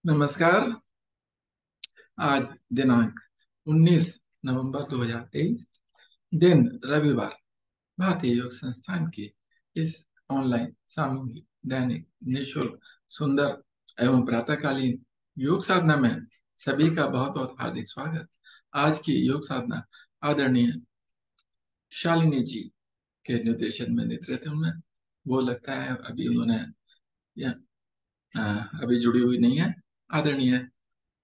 नमस्कार। आज दिनांक 19 नवंबर 2023, दिन रविवार। भारतीय योग संस्थान की इस ऑनलाइन सामूहिक दैनिक निशुल्क सुंदर एवं प्रातःकालीन योग साधना में सभी का बहुत बहुत हार्दिक स्वागत। आज की योग साधना आदरणीय शालिनी जी के निर्देशन में नेतृत्व में, वो लगता है अभी उन्होंने या, अभी जुड़ी हुई नहीं है। आदरणीय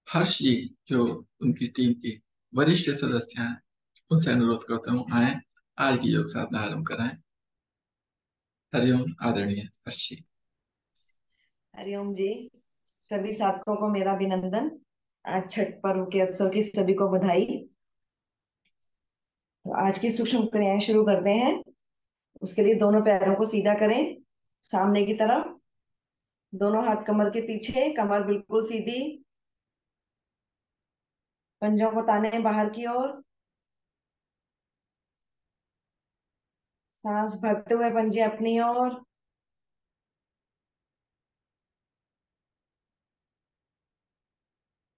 हर्ष जी, जो उनकी टीम की वरिष्ठ सदस्य हैं, उनसे अनुरोध करता हूँ, आए आज की योग साधना आरंभ कराएं। हरिओम आदरणीय हर्ष जी। हरिओम जी। सभी साधकों को मेरा अभिनंदन। आज छठ पर्व के अवसर की सभी को बधाई। तो आज की सूक्ष्म क्रियाएं शुरू करते हैं। उसके लिए दोनों पैरों को सीधा करें, सामने की तरफ। दोनों हाथ कमर के पीछे, कमर बिल्कुल सीधी। पंजों को ताने बाहर की ओर। सांस भरते हुए पंजे अपनी ओर।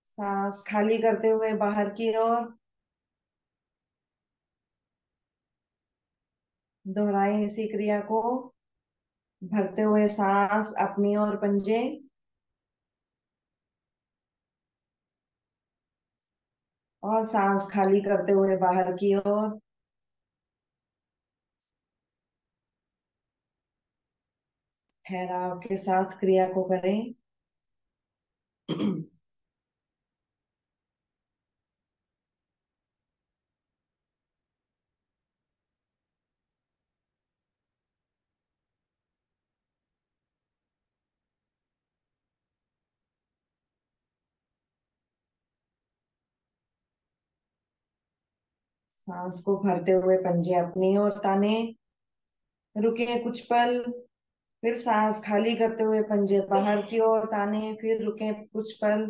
सांस खाली करते हुए बाहर की ओर। दोहराएं इसी क्रिया को। भरते हुए सांस अपनी ओर पंजे, और सांस खाली करते हुए बाहर की ओर। ठहराव के साथ क्रिया को करें। सांस को भरते हुए पंजे अपनी ओर ताने, रुके कुछ पल। फिर सांस खाली करते हुए पंजे बाहर की ओर ताने, फिर रुके कुछ पल।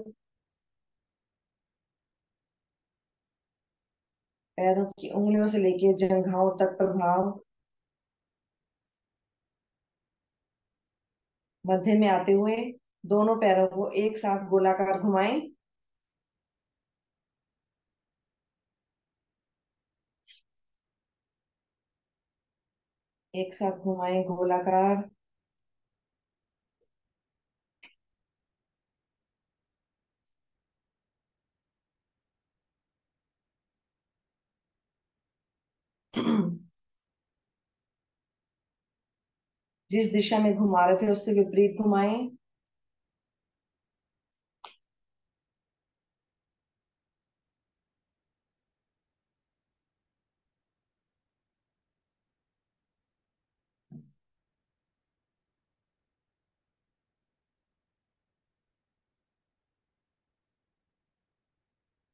पैरों की उंगलियों से लेकर जंघाओं तक प्रभाव। मध्य में आते हुए दोनों पैरों को एक साथ गोलाकार घुमाएं। एक साथ घुमाएं गोलाकार। जिस दिशा में घुमा रहे थे उससे विपरीत घुमाएं।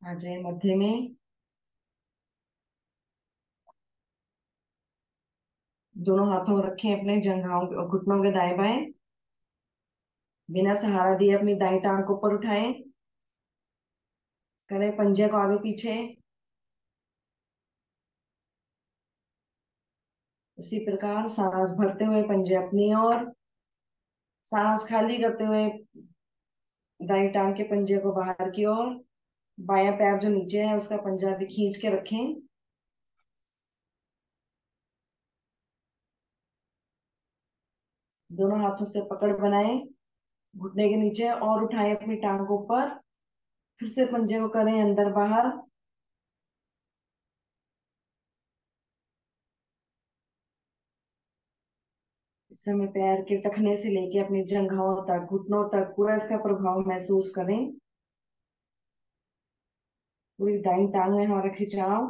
आ जाए मध्य में। दोनों हाथों में रखें अपने जंघाओं घुटनों के दाएं बाएं। बिना सहारा दिए अपनी दाई टांग को ऊपर उठाएं। करें पंजे को आगे पीछे। उसी प्रकार सांस भरते हुए पंजे अपनी ओर। सांस खाली करते हुए दाई टांग के पंजे को बाहर की ओर। बायां पैर जो नीचे है उसका पंजा भी खींच के रखें। दोनों हाथों से पकड़ बनाएं घुटने के नीचे, और उठाएं अपनी टांग को ऊपर। फिर से पंजे को करें अंदर बाहर। इस समय पैर के टखने से लेके अपनी जंघाओं तक, घुटनों तक पूरा इसका प्रभाव महसूस करें। पूरी दाईं टांग में हमारा खिंचाव।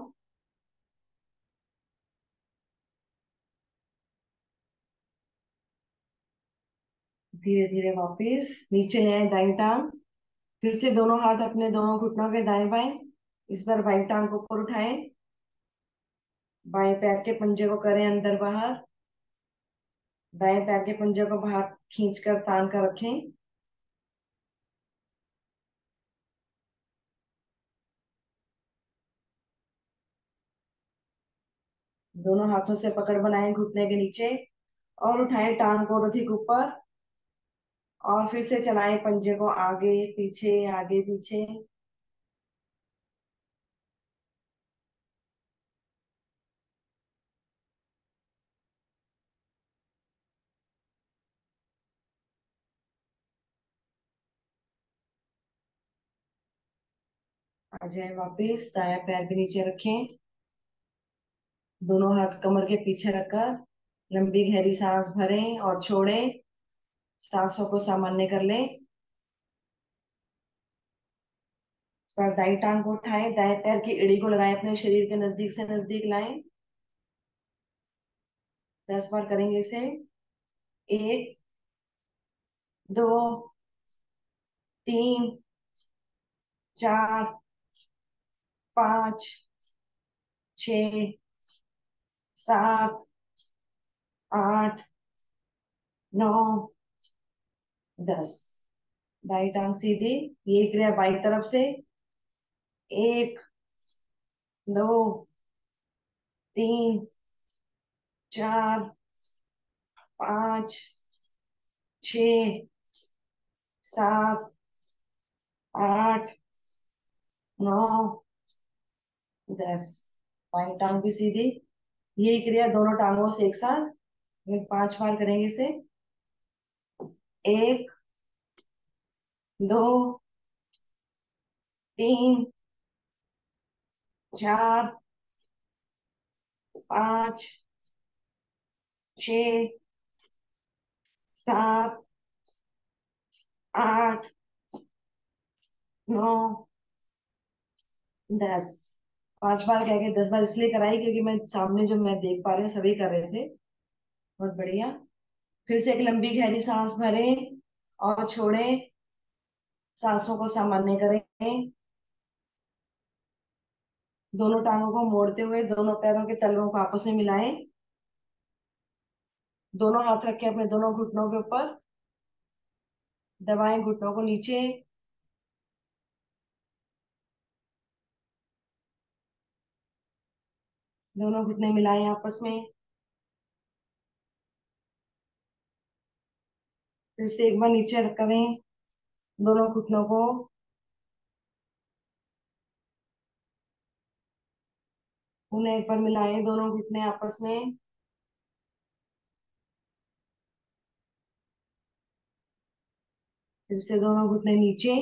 धीरे धीरे वापस नीचे ले आए दाईं टांग। फिर से दोनों हाथ अपने दोनों घुटनों के दाएं बाएं। इस बार बाईं टांग को ऊपर उठाएं। बाएं पैर के पंजे को करें अंदर बाहर। दाएं पैर के पंजे को बाहर खींचकर तान कर रखें। दोनों हाथों से पकड़ बनाएं घुटने के नीचे, और उठाएं टांग को अधिक ऊपर। और फिर से चलाएं पंजे को, आगे पीछे आगे पीछे। आ जाए वापिस, दायां पैर भी नीचे रखें, दोनों हाथ कमर के पीछे रखकर लंबी गहरी सांस भरें और छोड़ें। सांसों को सामान्य कर लें। इस बार दाई टांग को उठाएं, दाएं पैर की एड़ी को लगाएं, अपने शरीर के नजदीक से नजदीक लाएं। 10 बार करेंगे इसे। एक, दो, तीन, चार, पाँच, छ, सात, आठ, 9, 10। दाई टांग सीधी। ये क्रिया बाई तरफ से। एक, दो, तीन, चार, पाँच, छ, सात, आठ, 9, 10। बाई टांग भी सीधी। यही क्रिया दोनों टांगों से एक साथ 5 बार करेंगे इसे। एक, दो, तीन, चार, पाँच, छ, सात, आठ, 9, 10। 5 बार कह के 10 बार इसलिए कराई क्योंकि मैं सामने जो मैं देख पा रही हूँ सभी कर रहे थे। बहुत बढ़िया। फिर से एक लंबी गहरी सांस भरें और छोड़ें। सांसों को सामान्य करें। दोनों टांगों को मोड़ते हुए दोनों पैरों के तलवों को आपस में मिलाएं। दोनों हाथ रखें अपने दोनों घुटनों के ऊपर। दबाएं घुटनों को नीचे। दोनों घुटने मिलाएं आपस में। फिर से एक बार नीचे करें दोनों घुटनों को। उन्हें एक बार मिलाएं दोनों घुटने आपस में। फिर से दोनों घुटने नीचे।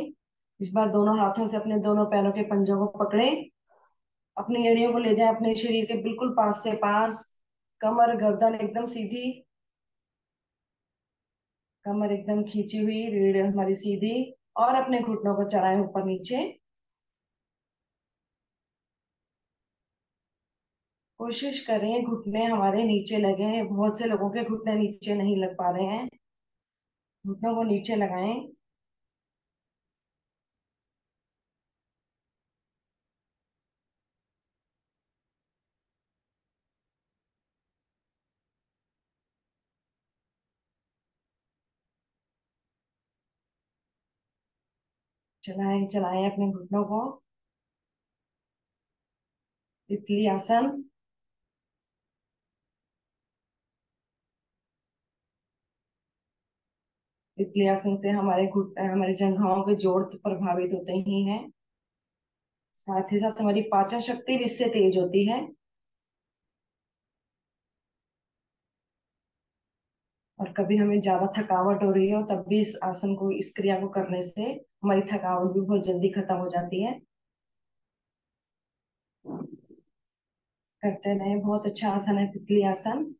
इस बार दोनों हाथों से अपने दोनों पैरों के पंजों को पकड़े। अपनी एड़ियों को ले जाए अपने शरीर के बिल्कुल पास से पास। कमर गर्दन एकदम सीधी। कमर एकदम खींची हुई, रीढ़ हमारी सीधी। और अपने घुटनों को चलाएं ऊपर नीचे। कोशिश करें घुटने हमारे नीचे लगे। बहुत से लोगों के घुटने नीचे नहीं लग पा रहे हैं। घुटनों को नीचे लगाएं। चलाएं चलाएं अपने घुटनों को। तितली आसन। तितली आसन से हमारे हमारे जंघाओं के जोड़ तो प्रभावित होते ही हैं। साथ ही साथ हमारी पाचन शक्ति भी इससे तेज होती है। और कभी हमें ज्यादा थकावट हो रही हो तब भी इस आसन को, इस क्रिया को करने से हमारी थकावट भी बहुत जल्दी खत्म हो जाती है। करते रहे। बहुत अच्छा आसन है तितली आसन।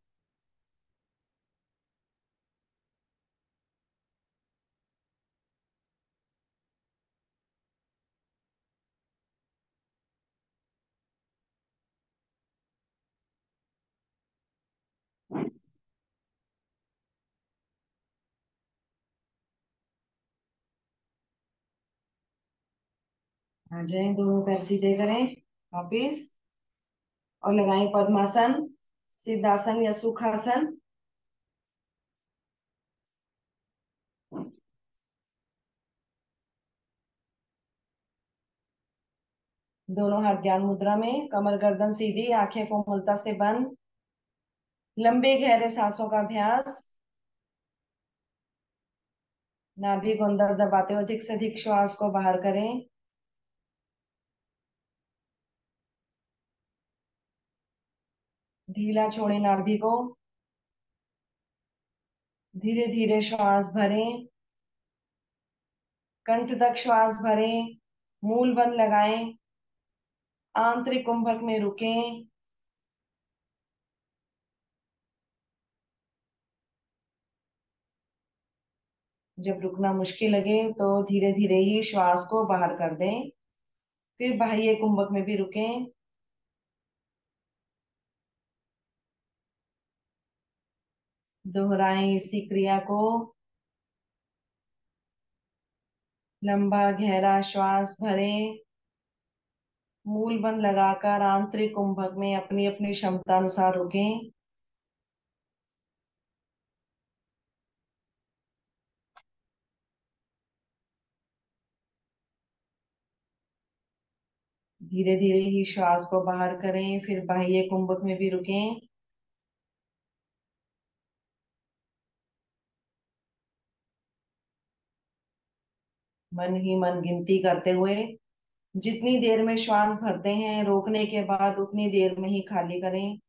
आ जाए, दोनों पैर सीधे करें वापिस। और लगाएं पद्मासन, सिद्धासन या सुखासन। दोनों हाथ ज्ञान मुद्रा में, कमर गर्दन सीधी, आंखें कोमलता से बंद। लंबे गहरे सांसों का अभ्यास। नाभि को अंदर दबाते हुए अधिक से अधिक श्वास को बाहर करें। ढीला छोड़ें नाभि को। धीरे धीरे श्वास भरें। कंठ तक श्वास भरें। मूल बंद लगाएं। आंतरिक कुंभक में रुकें। जब रुकना मुश्किल लगे तो धीरे धीरे ही श्वास को बाहर कर दें। फिर बाह्य कुंभक में भी रुकें। दोहराएं इसी क्रिया को। लंबा गहरा श्वास भरें। मूल बंद लगाकर आंतरिक कुंभक में अपनी अपनी क्षमता अनुसार रुकें। धीरे धीरे ही श्वास को बाहर करें। फिर बाह्य कुंभक में भी रुकें। मन ही मन गिनती करते हुए जितनी देर में श्वास भरते हैं, रोकने के बाद उतनी देर में ही खाली करें।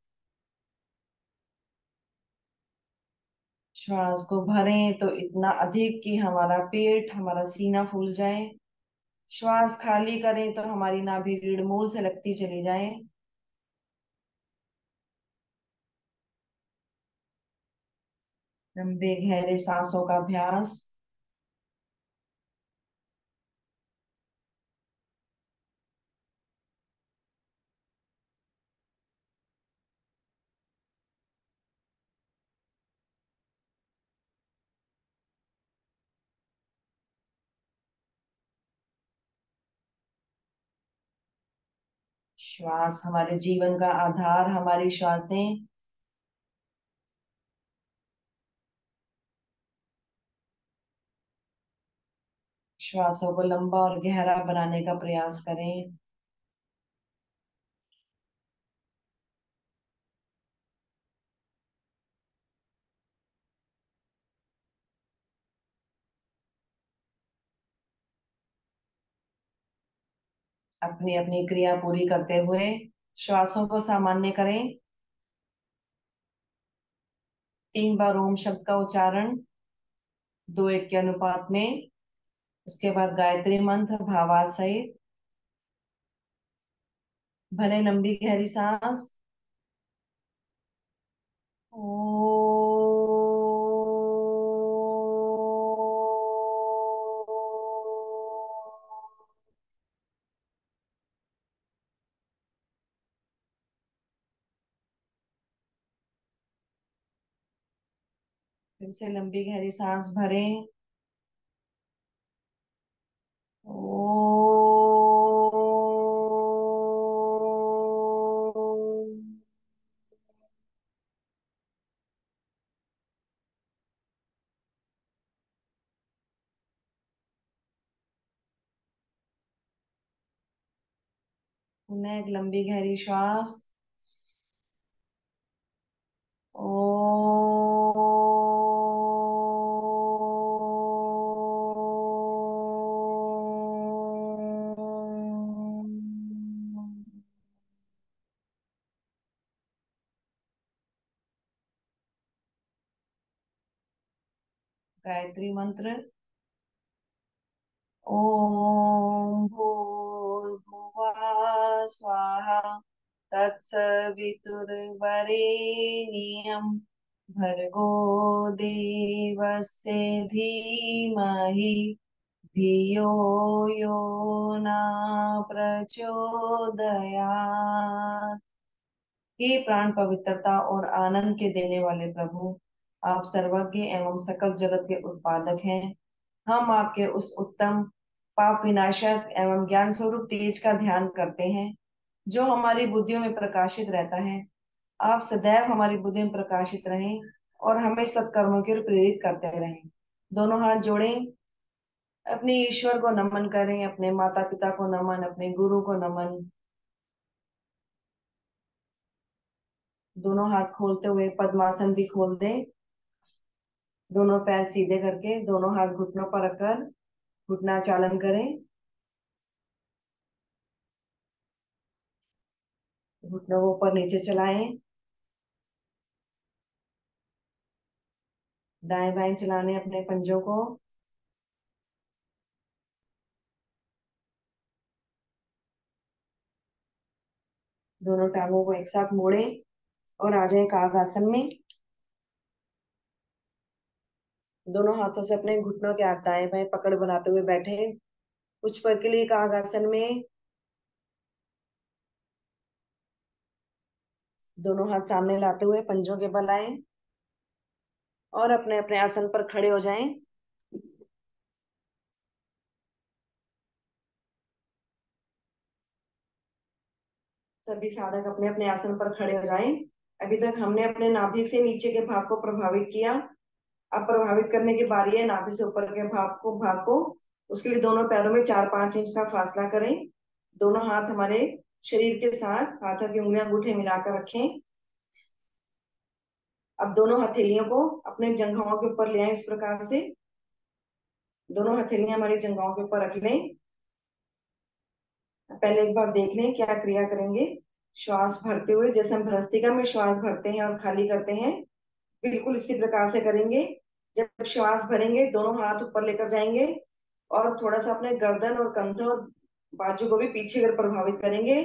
श्वास को भरें तो इतना अधिक कि हमारा पेट, हमारा सीना फूल जाए। श्वास खाली करें तो हमारी नाभि रीढ़ मूल से लगती चली जाए। लंबे गहरे सांसों का अभ्यास। श्वास हमारे जीवन का आधार, हमारी श्वासें। श्वासों को लंबा और गहरा बनाने का प्रयास करें। अपनी अपनी क्रिया पूरी करते हुए श्वासों को सामान्य करें। 3 बार ओम शब्द का उच्चारण 2:1 के अनुपात में। उसके बाद गायत्री मंत्र भावार्थ सहित। भरे लंबी गहरी सांस। फिर से लंबी गहरी सांस भरें। पुनः एक लंबी गहरी श्वास। ओ। गायत्री मंत्र। ओम भूर्भुवः स्वाहा तत्सवितुर्वरेण्यं भर्गो देवस्य धीमहि धियो यो न प्रचोदयात्। हे प्राण पवित्रता और आनंद के देने वाले प्रभु, आप सर्वज्ञ एवं सकल जगत के उत्पादक हैं। हम आपके उस उत्तम पाप विनाशक एवं ज्ञान स्वरूप तेज का ध्यान करते हैं जो हमारी बुद्धियों में प्रकाशित रहता है। आप सदैव हमारी बुद्धि में प्रकाशित रहें और हमें सत्कर्मों की ओर प्रेरित करते रहें। दोनों हाथ जोड़ें। अपने ईश्वर को नमन करें, अपने माता पिता को नमन, अपने गुरु को नमन। दोनों हाथ खोलते हुए पद्मासन भी खोल दें। दोनों पैर सीधे करके दोनों हाथ घुटनों पर रखकर घुटना चालन करें। घुटनों को ऊपर नीचे चलाएं। दाएं बाएं चलाने अपने पंजों को। दोनों टांगों को एक साथ मोड़ें और आ जाए काग आसन में। दोनों हाथों से अपने घुटनों के हाथ दाएं बाएं पकड़ बनाते हुए बैठे कुछ पल के लिए काग आसन में। दोनों हाथ सामने लाते हुए पंजों के बल आए और अपने अपने आसन पर खड़े हो जाएं। सभी साधक अपने अपने आसन पर खड़े हो जाएं। अभी तक हमने अपने नाभि से नीचे के भाग को प्रभावित किया। अब प्रभावित करने की बारी है नाभि से ऊपर के भाग को। उसके लिए दोनों पैरों में 4-5 इंच का फासला करें। दोनों हाथ हमारे शरीर के साथ हाथों की उंगलियां अंगूठे मिलाकर रखें। अब दोनों हथेलियों को अपने जंघाओं के ऊपर ले आए इस प्रकार से। दोनों हथेलियां हमारी जंघाओं के ऊपर रख लें। पहले एक बार देख लें क्या क्रिया करेंगे। श्वास भरते हुए जैसे हम भ्रस्तिका में श्वास भरते हैं और खाली करते हैं, बिल्कुल इसी प्रकार से करेंगे। जब श्वास भरेंगे दोनों हाथ ऊपर लेकर जाएंगे और थोड़ा सा अपने गर्दन और कंधों और बाजू को भी पीछे कर प्रभावित करेंगे।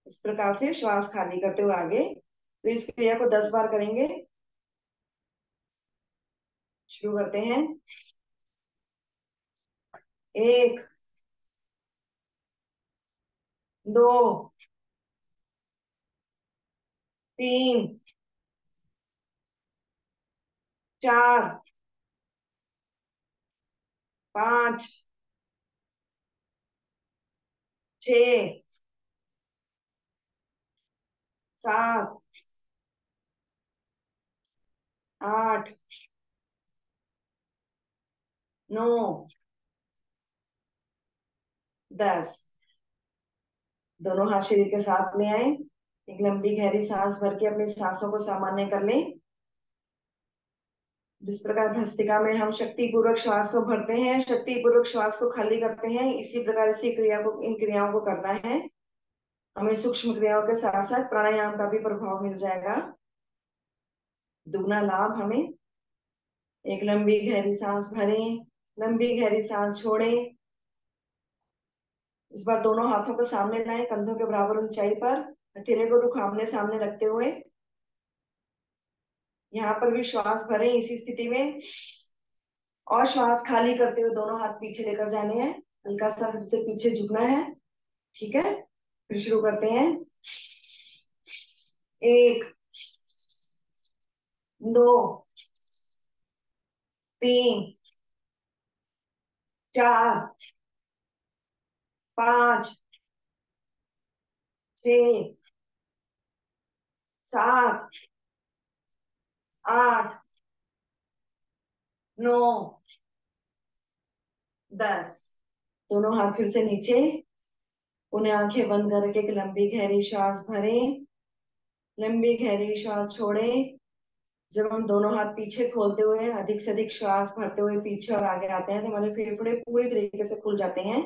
इस प्रकार से श्वास खाली करते हुए आगे। तो इस क्रिया को 10 बार करेंगे। शुरू करते हैं। 1, 2, 3, 4, 5, 6, 7, 8, 9, 10। दोनों हाथ शरीर के साथ ले आए। एक लंबी गहरी सांस भर के अपनी सांसों को सामान्य कर लें। जिस प्रकार भस्त्रिका में हम शक्ति पूर्वक श्वास को भरते हैं, शक्ति पूर्वक श्वास को खाली करते हैं, इसी प्रकार इसी क्रिया को इन क्रियाओं को करना है। हमें सूक्ष्म क्रियाओं के साथ साथ प्राणायाम का भी प्रभाव मिल जाएगा। दुगना लाभ हमें। एक लंबी गहरी सांस भरें, लंबी गहरी सांस छोड़ें। इस बार दोनों हाथों को सामने लाएं कंधों के बराबर ऊंचाई पर, हथेली को रुख आमने सामने रखते हुए। यहाँ पर भी श्वास भरें इसी स्थिति में और श्वास खाली करते हुए दोनों हाथ पीछे लेकर जाने हैं। हल्का सा फिर से पीछे झुकना है। ठीक है, फिर शुरू करते हैं। 1, 2, 3, 4, 5, 6, 7, 8, 9, 10। दोनों हाथ फिर से नीचे। उन्हें आंखें बंद करके एक लंबी गहरी श्वास भरें, लंबी गहरी श्वास छोड़ें। जब हम दोनों हाथ पीछे खोलते हुए अधिक से अधिक श्वास भरते हुए पीछे और आगे आते हैं तो हमारे फेफड़े पूरी तरीके से खुल जाते हैं।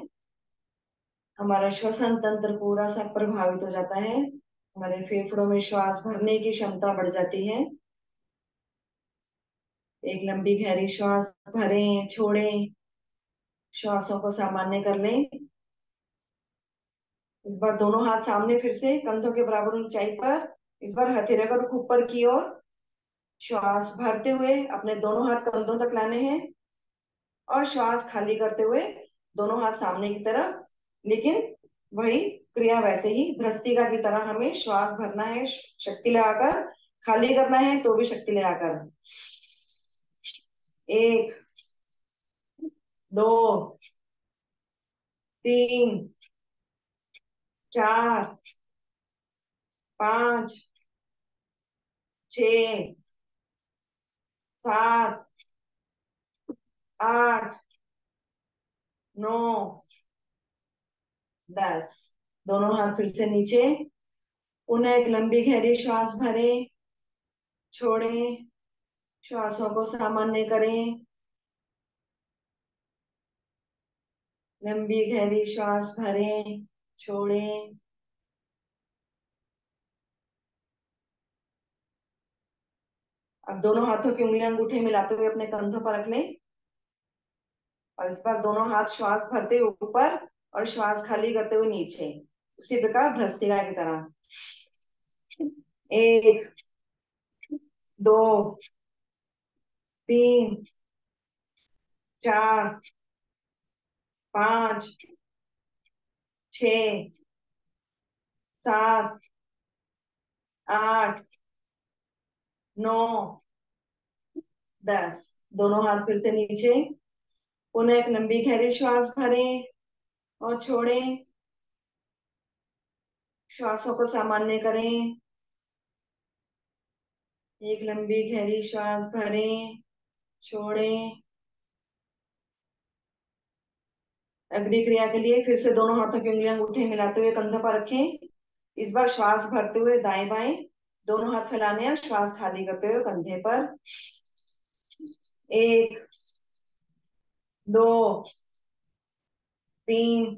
हमारा श्वसन तंत्र पूरा सा प्रभावित हो जाता है। हमारे फेफड़ों में श्वास भरने की क्षमता बढ़ जाती है। एक लंबी गहरी श्वास भरें, छोड़ें। श्वासों को सामान्य कर लें। इस बार दोनों हाथ सामने फिर से कंधों के बराबर ऊंचाई पर। इस बार हथेली का रुख ऊपर की ओर। श्वास भरते हुए अपने दोनों हाथ कंधों तक लाने हैं और श्वास खाली करते हुए दोनों हाथ सामने की तरफ। लेकिन वही क्रिया वैसे ही भ्रस्तिका की तरह हमें श्वास भरना है शक्ति लगाकर, खाली करना है तो भी शक्ति लगाकर। 1, 2, 3, 4, 5, 6, 7, 8, 9, 10। दोनों हाथ फिर से नीचे। पुनः एक लंबी गहरी श्वास भरें, छोड़ें, श्वासों को सामान्य करें। लंबी गहरी श्वास भरें, छोड़ें। अब दोनों हाथों की उंगलियां अंगूठे मिलाते हुए अपने कंधों पर रख लें और इस बार दोनों हाथ श्वास भरते हुए ऊपर और श्वास खाली करते हुए नीचे, उसी प्रकार भ्रमशिका की तरह। एक, दो, तीन, चार, पांच, छ, सात, आठ, नौ, 10। दोनों हाथ फिर से नीचे। पुनः एक लंबी गहरी श्वास भरें और छोड़ें, श्वासों को सामान्य करें। एक लंबी गहरी श्वास भरें, छोड़ें। अगली क्रिया के लिए फिर से दोनों हाथों की उंगलियां अंगूठे मिलाते हुए कंधों पर रखें। इस बार श्वास भरते हुए दाएं बाएं दोनों हाथ फैलाने और श्वास खाली करते हुए कंधे पर। एक, दो, तीन,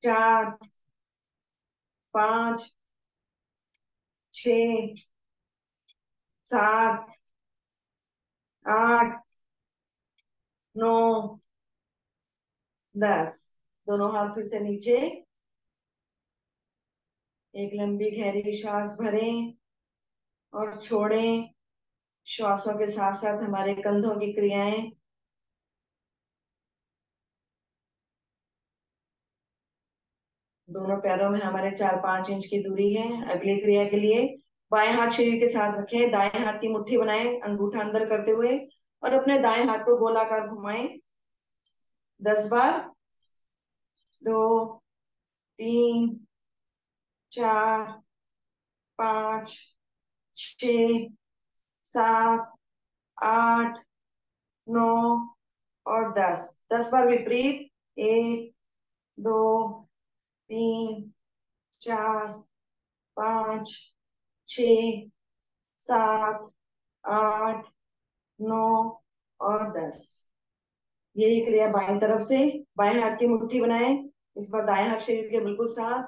चार, पांच, छ, सात, आठ, नौ, 10। दोनों हाथ फिर से नीचे। एक लंबी गहरी श्वास भरें और छोड़ें। श्वासों के साथ साथ हमारे कंधों की क्रियाएं। दोनों पैरों में हमारे 4-5 इंच की दूरी है। अगली क्रिया के लिए बाएं हाथ शरीर के साथ रखें, दाएं हाथ की मुट्ठी बनाएं अंगूठा अंदर करते हुए और अपने दाएं हाथ को गोलाकार घुमाएं 10 बार। दो, तीन, चार, पांच, छ, सात, आठ, नौ और 10। 10 बार विपरीत। एक, दो, तीन, चार, पांच, छ, सात, आठ, नौ और 10। यही क्रिया बाएं तरफ से। बाएं हाथ की मुट्ठी बनाएं, इस बार दाएं हाथ शरीर के बिल्कुल साथ।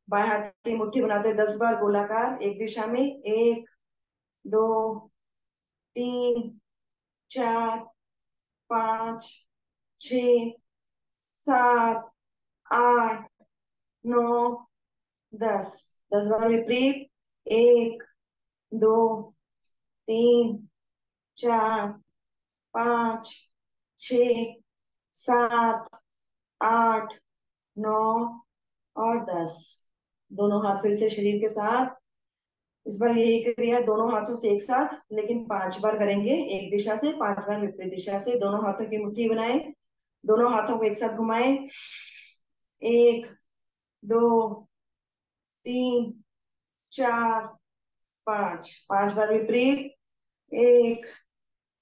बाएं हाथ की मुट्ठी बनाते हुए 10 बार गोलाकार एक दिशा में। एक, दो, तीन, चार, पांच, छ, सात, आठ, नौ, 10। 10 बार विपरीत। एक, दो, तीन, चार, पांच, छ, सात, आठ, नौ और 10। दोनों हाथ फिर से शरीर के साथ। इस बार यही क्रिया दोनों हाथों से एक साथ लेकिन 5 बार करेंगे, एक दिशा से 5 बार विपरीत दिशा से। दोनों हाथों की मुट्ठी बनाएं, दोनों हाथों को एक साथ घुमाएं। एक, दो, तीन, चार, पांच। 5 बार विपरीत। एक,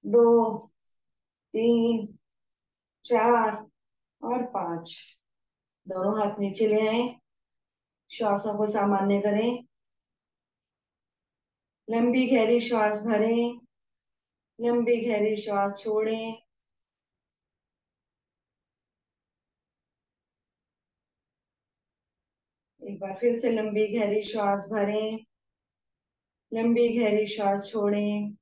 दो, तीन, चार और पांच। दोनों हाथ नीचे ले आए, श्वासों को सामान्य करें। लंबी गहरी श्वास भरें, लंबी गहरी श्वास छोड़ें। एक बार फिर से लंबी गहरी श्वास भरें, लंबी गहरी श्वास छोड़ें।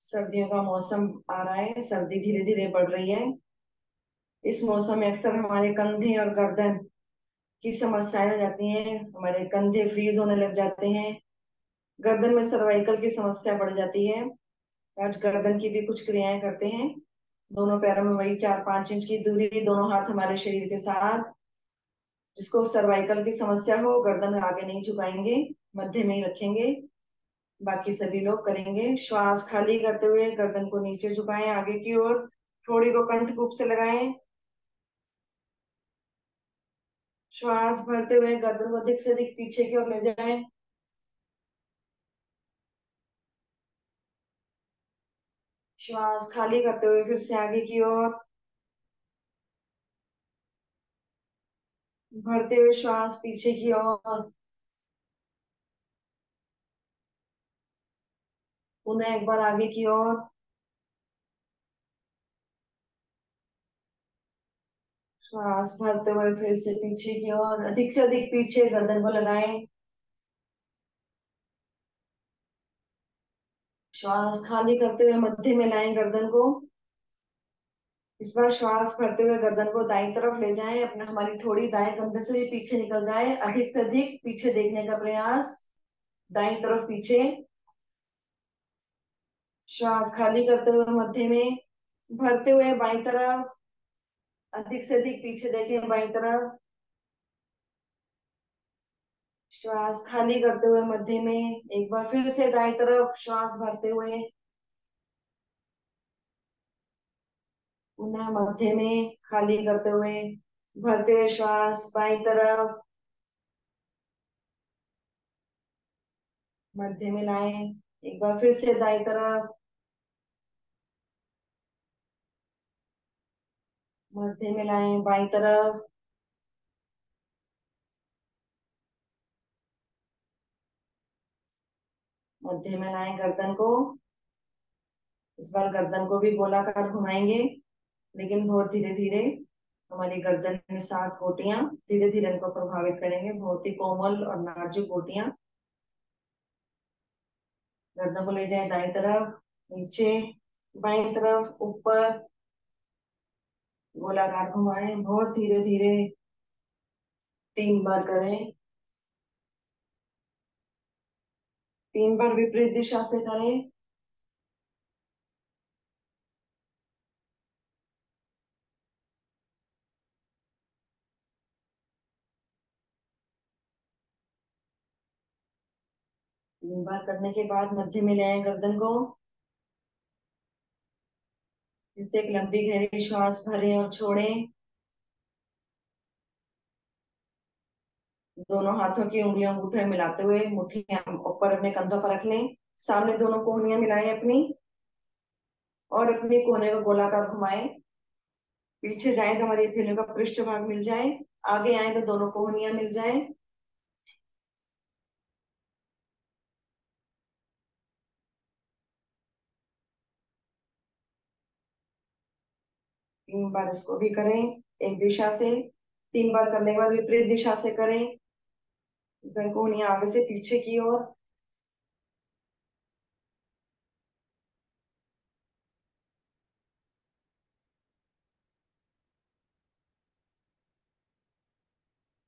सर्दियों का मौसम आ रहा है, सर्दी धीरे धीरे बढ़ रही है। इस मौसम में अक्सर हमारे कंधे और गर्दन की समस्याएं हो जाती हैं, हमारे कंधे फ्रीज होने लग जाते हैं, गर्दन में सर्वाइकल की समस्या बढ़ जाती है। आज गर्दन की भी कुछ क्रियाएं करते हैं। दोनों पैरों में वही 4-5 इंच की दूरी, दोनों हाथ हमारे शरीर के साथ। जिसको सर्वाइकल की समस्या हो गर्दन आगे नहीं झुकाएंगे, मध्य में ही रखेंगे। बाकी सभी लोग करेंगे। श्वास खाली करते हुए गर्दन को नीचे झुकाएं आगे की ओर, थोड़ी को कंठकूप से लगाएं। श्वास भरते हुए गर्दन को अधिक से अधिक पीछे की ओर ले जाएं। श्वास खाली करते हुए फिर से आगे की ओर। भरते हुए श्वास पीछे की ओर, पुनः एक बार आगे की ओर। श्वास भरते हुए फिर से पीछे की ओर, अधिक से अधिक पीछे गर्दन को लगाएं। श्वास खाली करते हुए मध्य में लाएं गर्दन को। इस बार श्वास भरते हुए गर्दन को दाईं तरफ ले जाएं, अपना हमारी थोड़ी दाएं कंधे से भी पीछे निकल जाए, अधिक से अधिक पीछे देखने का प्रयास। दाईं तरफ पीछे। श्वास खाली करते हुए मध्य में, भरते हुए बाईं तरफ, अधिक से अधिक पीछे देखें बाईं तरफ। श्वास खाली करते हुए मध्य में, एक बार फिर से दाईं तरफ श्वास भरते हुए, पुनः मध्य में खाली करते हुए, भरते हुए श्वास बाईं तरफ, मध्य में लाएं। एक बार फिर से दाईं तरफ, मध्य में लाएं बाईं तरफ, मध्य में लाएं गर्दन को। इस बार गर्दन को भी गोलाकार घुमाएंगे, लेकिन बहुत धीरे धीरे। हमारी गर्दन में 7 गोटियां, धीरे धीरे इनको प्रभावित करेंगे, बहुत ही कोमल और नाजुक गोटियां। गर्दन को ले जाए दाईं तरफ, नीचे, बाईं तरफ, ऊपर, गोलाकार घुमाएं बहुत धीरे धीरे। 3 बार करें। 3 बार विपरीत दिशा से करें। 3 बार करने के बाद मध्य में ले आए गर्दन को। इससे एक लंबी गहरी श्वास भरें और छोड़ें। दोनों हाथों की उंगलियों अंगूठे मिलाते हुए मुट्ठियां ऊपर अपने कंधों पर रख लें। सामने दोनों कोहनियां मिलाएं अपनी, और अपने कोहने को गोलाकार घुमाएं। पीछे जाए तो हमारी हथेलियों का पृष्ठ भाग मिल जाए, आगे आए तो दोनों कोहनियां मिल जाए। 3 बार इसको भी करें, एक दिशा से। 3 बार करने के बाद विपरीत दिशा से करें। कोहनियां आगे से पीछे की ओर।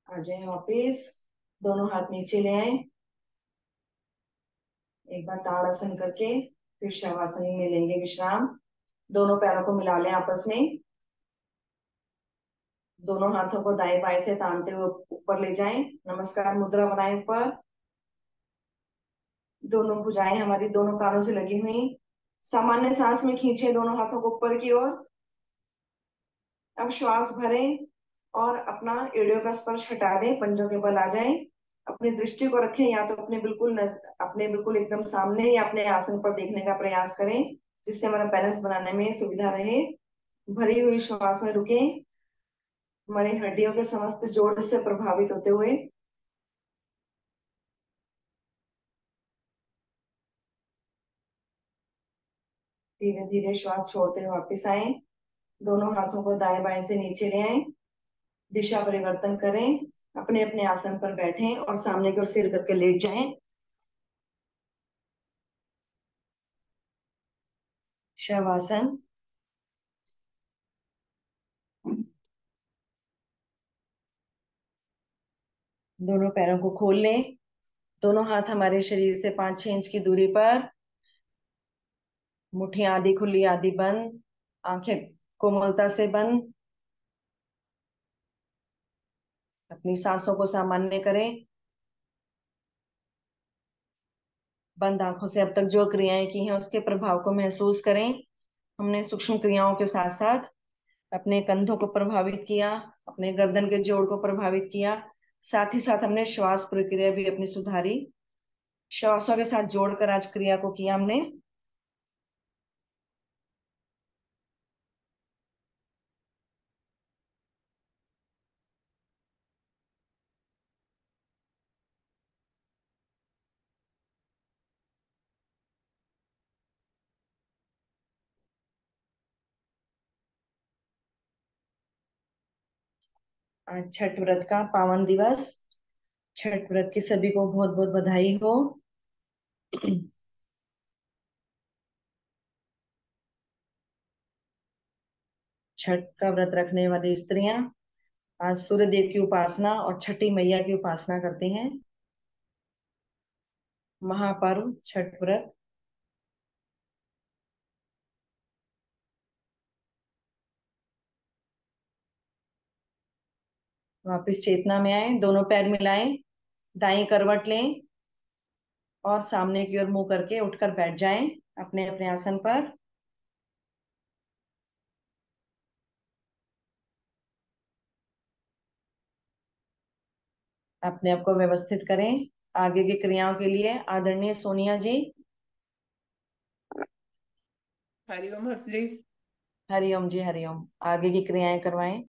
आ जाए वापिस, दोनों हाथ नीचे ले आए। एक बार ताड़ासन करके फिर शवासन में लेंगे विश्राम। दोनों पैरों को मिला लें आपस में। दोनों हाथों को दाएं बाएं से तानते हुए ऊपर ले जाएं, नमस्कार मुद्रा बनाएं ऊपर। दोनों भुजाएं हमारी दोनों कानों से लगी हुई। सामान्य सांस में खींचे दोनों हाथों को ऊपर की ओर। अब श्वास भरें और अपना एड़ियों का स्पर्श हटा दें, पंजों के बल आ जाएं। अपनी दृष्टि को रखें, या तो अपने बिल्कुल एकदम सामने, या अपने आसन पर देखने का प्रयास करें, जिससे हमारा बैलेंस बनाने में सुविधा रहे। भरी हुई श्वास में रुकें, हमारी हड्डियों के समस्त जोड़ से प्रभावित होते हुए। धीरे धीरे श्वास छोड़ते हुए वापस आए। दोनों हाथों को दाएं बाएं से नीचे ले आए। दिशा परिवर्तन करें, अपने अपने आसन पर बैठें और सामने की ओर सिर करके लेट जाएं। शवासन। दोनों पैरों को खोल लें। दोनों हाथ हमारे शरीर से 5-6 इंच की दूरी पर। मुट्ठियां आधी खुली आधी बंद, आंखें कोमलता से बंद। अपनी सांसों को सामान्य करें। बंद आंखों से अब तक जो क्रियाएं की हैं उसके प्रभाव को महसूस करें। हमने सूक्ष्म क्रियाओं के साथ साथ अपने कंधों को प्रभावित किया, अपने गर्दन के जोड़ को प्रभावित किया, साथ ही साथ हमने श्वास प्रक्रिया भी अपनी सुधारी। श्वासों के साथ जोड़कर आज क्रिया को किया हमने। आज छठ व्रत का पावन दिवस। छठ व्रत की सभी को बहुत बहुत बधाई हो। छठ का व्रत रखने वाली स्त्रियां आज सूर्य देव की उपासना और छठी मैया की उपासना करती हैं। महापर्व छठ व्रत। वापिस चेतना में आए, दोनों पैर मिलाएं, दाएं करवट लें और सामने की ओर मुंह करके उठकर बैठ जाएं अपने अपने आसन पर। अपने आप को व्यवस्थित करें आगे की क्रियाओं के लिए। आदरणीय सोनिया जी। हरिओम हर्ष जी। हरिओम जी, हरिओम। आगे की क्रियाएं करवाएं।